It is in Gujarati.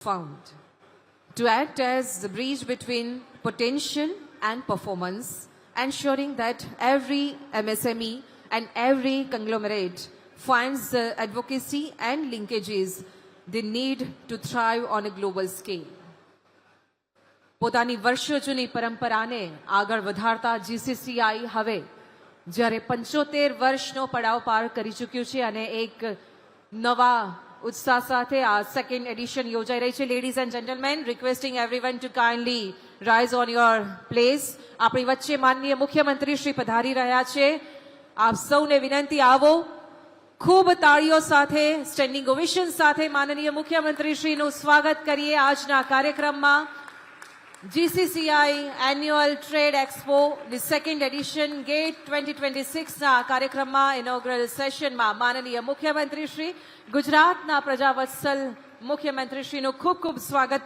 found to act as the bridge between potential and performance, ensuring that every MSME and every conglomerate finds the advocacy and linkages they need to thrive on a global scale. પોતાની વર્ષો જૂની પરંપરાને આગળ વધારતા જીસીસીઆઈ હવે જ્યારે 75 વર્ષનો પડાવ પાર કરી ચૂક્યું છે અને એક નવા ઉત્સાહ સાથે આ સેકન્ડ એડિશન યોજાઈ રહી છે. Ladies and gentlemen, requesting everyone to kindly rise on your place. આપણી વચ્ચે માનનીય મુખ્યમંત્રી શ્રી પધારી રહ્યા છે. આપ સૌને વિનંતી, આવો ખૂબ તાળીઓ સાથે, સ્ટેન્ડિંગ ઓવેશન સાથે માનનીય મુખ્યમંત્રી શ્રીનું સ્વાગત કરીએ આજના કાર્યક્રમમાં. GCCI Annual Trade Expo the second edition Gate 2026 ના કાર્યક્રમમાં ઇનોગ્રલ સેશનમાં માનનીય મુખ્યમંત્રી શ્રી ગુજરાતના પ્રજાવત્સલ મુખ્યમંત્રી શ્રીનું ખૂબ ખૂબ સ્વાગત